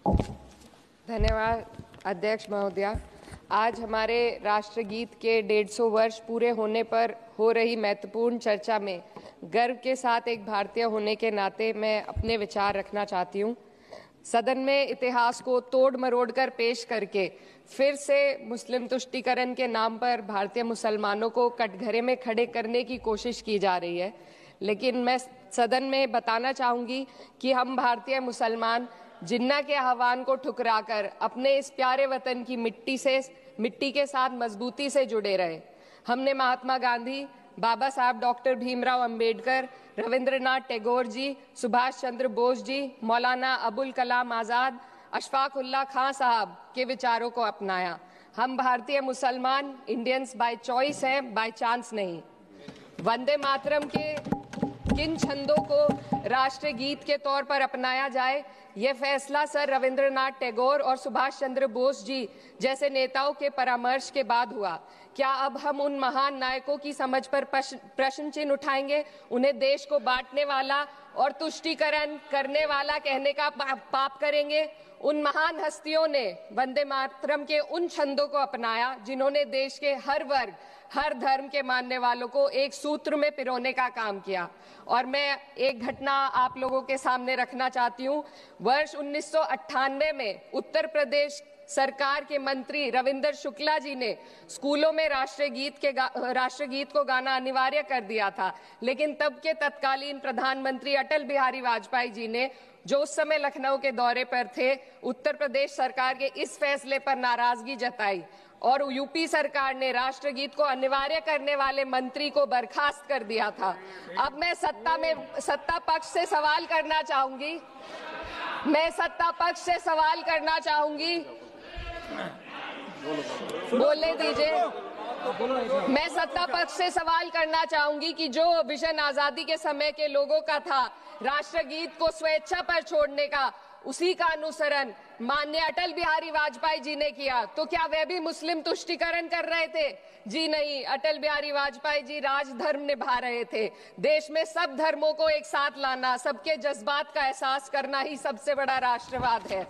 धन्यवाद अध्यक्ष महोदया। आज हमारे राष्ट्रगीत के 150 वर्ष पूरे होने पर हो रही महत्वपूर्ण चर्चा में गर्व के साथ एक भारतीय होने के नाते मैं अपने विचार रखना चाहती हूँ। सदन में इतिहास को तोड़ मरोड़ कर पेश करके फिर से मुस्लिम तुष्टीकरण के नाम पर भारतीय मुसलमानों को कटघरे में खड़े करने की कोशिश की जा रही है। लेकिन मैं सदन में बताना चाहूँगी कि हम भारतीय मुसलमान जिन्ना के आह्वान को ठुकराकर अपने इस प्यारे वतन की मिट्टी के साथ मजबूती से जुड़े रहे। हमने महात्मा गांधी, बाबा साहब डॉक्टर भीमराव अंबेडकर, रविंद्रनाथ टैगोर जी, सुभाष चंद्र बोस जी, मौलाना अबुल कलाम आज़ाद, अशफाक उल्लाह खां साहब के विचारों को अपनाया। हम भारतीय मुसलमान इंडियंस बाय चॉइस हैं, बाय चांस नहीं। वंदे मातरम के किन छंदों को राष्ट्रगीत के तौर पर अपनाया जाए, यह फैसला सर रविंद्रनाथ टैगोर और सुभाष चंद्र बोस जी जैसे नेताओं के परामर्श के बाद हुआ। क्या अब हम उन महान नायकों की समझ पर प्रश्न चिन्ह उठाएंगे? उन्हें देश को बांटने वाला और तुष्टीकरण करने वाला कहने का पाप करेंगे? उन महान हस्तियों ने वंदे मातरम के उन छंदों को अपनाया जिन्होंने देश के हर वर्ग, हर धर्म के मानने वालों को एक सूत्र में पिरोने का काम किया। और मैं एक घटना आप लोगों के सामने रखना चाहती हूँ। वर्ष 1998 में उत्तर प्रदेश सरकार के मंत्री रविंदर शुक्ला जी ने स्कूलों में राष्ट्रगीत को गाना अनिवार्य कर दिया था। लेकिन तब के तत्कालीन प्रधानमंत्री अटल बिहारी वाजपेयी जी ने, जो उस समय लखनऊ के दौरे पर थे, उत्तर प्रदेश सरकार के इस फैसले पर नाराजगी जताई और यूपी सरकार ने राष्ट्रगीत को अनिवार्य करने वाले मंत्री को बर्खास्त कर दिया था। अब मैं सत्ता पक्ष से सवाल करना चाहूंगी। बोलने दीजिए। मैं सत्ता पक्ष से सवाल करना चाहूंगी कि जो विजन आजादी के समय के लोगों का था राष्ट्रगीत को स्वेच्छा पर छोड़ने का, उसी का अनुसरण माननीय अटल बिहारी वाजपेयी जी ने किया, तो क्या वे भी मुस्लिम तुष्टीकरण कर रहे थे? जी नहीं, अटल बिहारी वाजपेयी जी राजधर्म निभा रहे थे। देश में सब धर्मों को एक साथ लाना, सबके जज्बात का एहसास करना ही सबसे बड़ा राष्ट्रवाद है।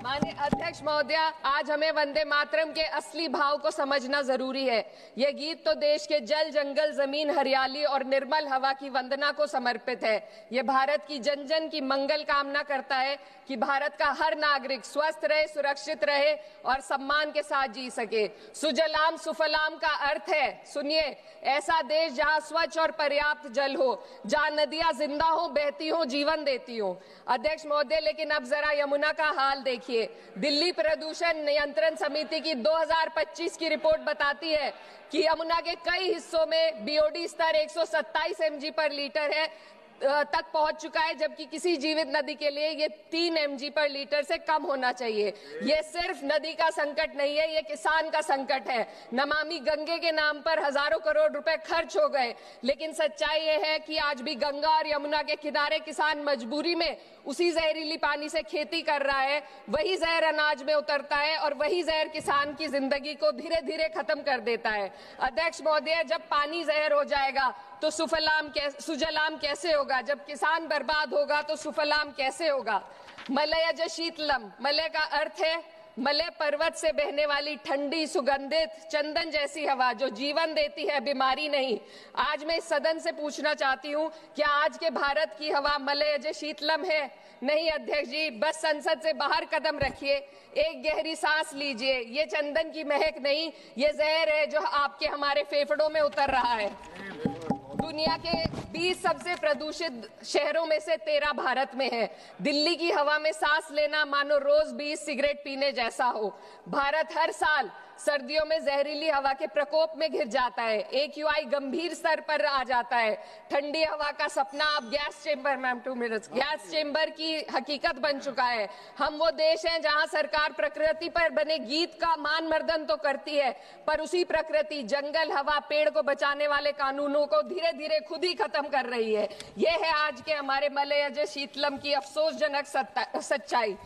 माननीय अध्यक्ष महोदया, आज हमें वंदे मातरम के असली भाव को समझना जरूरी है। यह गीत तो देश के जल, जंगल, जमीन, हरियाली और निर्मल हवा की वंदना को समर्पित है। यह भारत की जन जन की मंगल कामना करता है कि भारत का हर नागरिक स्वस्थ रहे, सुरक्षित रहे और सम्मान के साथ जी सके। सुजलाम सुफलाम का अर्थ है, सुनिए, ऐसा देश जहां स्वच्छ और पर्याप्त जल हो, जहां नदियां जिंदा हो, बहती हो, जीवन देती हो। अध्यक्ष महोदय, लेकिन अब जरा यमुना का हाल देखिए। दिल्ली प्रदूषण नियंत्रण समिति की 2025 की रिपोर्ट बताती है कि यमुना के कई हिस्सों में बीओडी स्तर 127 mg पर लीटर है तक पहुंच चुका है, जबकि किसी जीवित नदी के लिए ये 3 mg पर लीटर से कम होना चाहिए। ये सिर्फ नदी का संकट नहीं है, ये किसान का संकट है। नमामि गंगे के नाम पर हजारों करोड़ रुपए खर्च हो गए, लेकिन सच्चाई ये है कि आज भी गंगा और यमुना के किनारे किसान मजबूरी में उसी जहरीली पानी से खेती कर रहा है। वही जहर अनाज में उतरता है और वही जहर किसान की जिंदगी को धीरे धीरे खत्म कर देता है। अध्यक्ष महोदय, जब पानी जहर हो जाएगा तो सुजलाम कैसे होगा? जब किसान बर्बाद होगा तो सुफलाम कैसे होगा? मलयज शीतलम, मलय का अर्थ है मलय पर्वत से बहने वाली ठंडी, सुगंधित, चंदन जैसी हवा जो जीवन देती है, बीमारी नहीं। आज मैं इस सदन से पूछना चाहती हूँ, क्या आज के भारत की हवा मलयज शीतलम है? नहीं अध्यक्ष जी, बस संसद से बाहर कदम रखिए, एक गहरी सांस लीजिए। ये चंदन की महक नहीं, ये जहर है जो आपके हमारे फेफड़ों में उतर रहा है। दुनिया के 20 सबसे प्रदूषित शहरों में से 13 भारत में है। दिल्ली की हवा में सांस लेना मानो रोज 20 सिगरेट पीने जैसा हो। भारत हर साल सर्दियों में जहरीली हवा के प्रकोप में घिर जाता है। AQI गंभीर स्तर पर आ जाता है। ठंडी हवा का सपना अब गैस चेंबर की हकीकत बन चुका है। हम वो देश हैं जहां सरकार प्रकृति पर बने गीत का मान मर्दन तो करती है, पर उसी प्रकृति, जंगल, हवा, पेड़ को बचाने वाले कानूनों को धीरे धीरे खुद ही खत्म कर रही है। ये है आज के हमारे मलयज शीतलम की अफसोसजनक सच्चाई।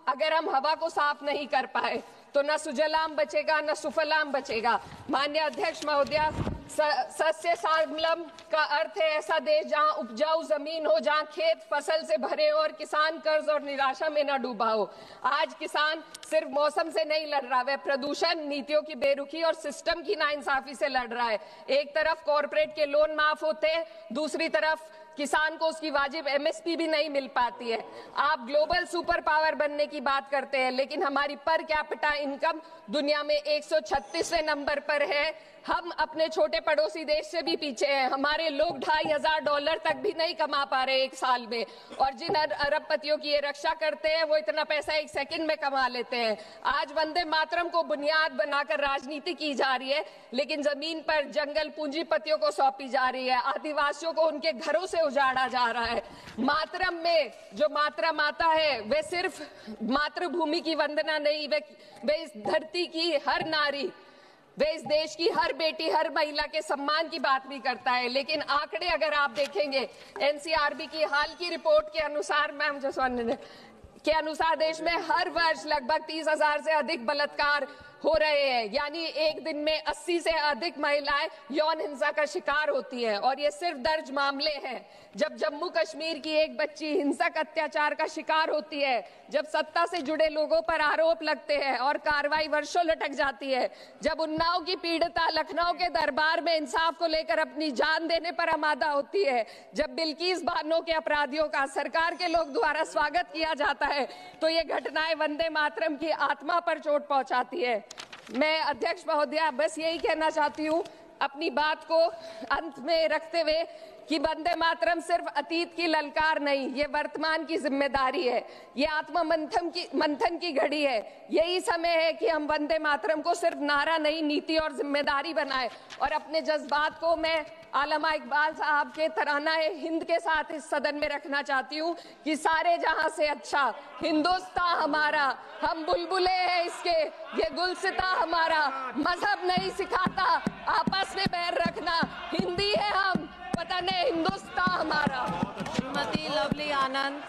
अगर हम हवा को साफ नहीं कर पाए तो न सुजलाम बचेगा, न सुफलाम बचेगा। माननीय अध्यक्ष महोदया, सस्य श्यामलम का अर्थ है ऐसा देश जहां उपजाऊ जमीन हो, जहां खेत फसल से भरे हो और किसान कर्ज और निराशा में न डूबा हो। आज किसान सिर्फ मौसम से नहीं लड़ रहा, वह प्रदूषण, नीतियों की बेरुखी और सिस्टम की नाइंसाफी से लड़ रहा है। एक तरफ कॉरपोरेट के लोन माफ होते हैं, दूसरी तरफ किसान को उसकी वाजिब एमएसपी भी नहीं मिल पाती है। आप ग्लोबल सुपर पावर बनने की बात करते हैं, लेकिन हमारी पर कैपिटा इनकम दुनिया में 136वें नंबर पर है। हम अपने छोटे पड़ोसी देश से भी पीछे हैं। हमारे लोग $2,500 तक भी नहीं कमा पा रहे एक साल में, और जिन अरबपतियों की ये रक्षा करते हैं वो इतना पैसा एक सेकंड में कमा लेते हैं। आज वंदे मातरम को बुनियाद बनाकर राजनीति की जा रही है, लेकिन जमीन पर जंगल पूंजीपतियों को सौंपी जा रही है, आदिवासियों को उनके घरों से उजाड़ा जा रहा है। मातरम में जो मात्रा माता है वे सिर्फ मातृभूमि की वंदना नहीं, वे इस धरती की हर नारी, वे इस देश की हर बेटी, हर महिला के सम्मान की बात भी करता है। लेकिन आंकड़े अगर आप देखेंगे, एनसीआरबी की हाल की रिपोर्ट के अनुसार, मैम जो के अनुसार देश में हर वर्ष लगभग 30,000 से अधिक बलात्कार हो रहे हैं, यानी एक दिन में 80 से अधिक महिलाएं यौन हिंसा का शिकार होती हैं। और ये सिर्फ दर्ज मामले हैं। जब जम्मू कश्मीर की एक बच्ची हिंसक अत्याचार का शिकार होती है, जब सत्ता से जुड़े लोगों पर आरोप लगते हैं और कार्रवाई वर्षों लटक जाती है, जब उन्नाव की पीड़िता लखनऊ के दरबार में इंसाफ को लेकर अपनी जान देने पर आमादा होती है, जब बिल्किस बानो के अपराधियों का सरकार के लोग द्वारा स्वागत किया जाता है, तो ये घटनाएं वंदे मातरम की आत्मा पर चोट पहुंचाती है। मैं अध्यक्ष महोदया बस यही कहना चाहती हूँ अपनी बात को अंत में रखते हुए कि वंदे मातरम सिर्फ अतीत की ललकार नहीं, ये वर्तमान की जिम्मेदारी है, ये आत्म मंथन की घड़ी है। यही समय है कि हम वंदे मातरम को सिर्फ नारा नहीं, नीति और जिम्मेदारी बनाएं। और अपने जज्बात को मैं आलमा इकबाल साहब के तराना हिंद के साथ इस सदन में रखना चाहती हूँ कि सारे जहां से अच्छा हिंदुस्तान हमारा, हम बुलबुले हैं इसके, ये गुलसिता हमारा, मजहब नहीं सिखाता आपस में बैर रखना, हिंदी है हम, वतन है हिंदुस्तान हमारा। श्रीमती लवली आनंद।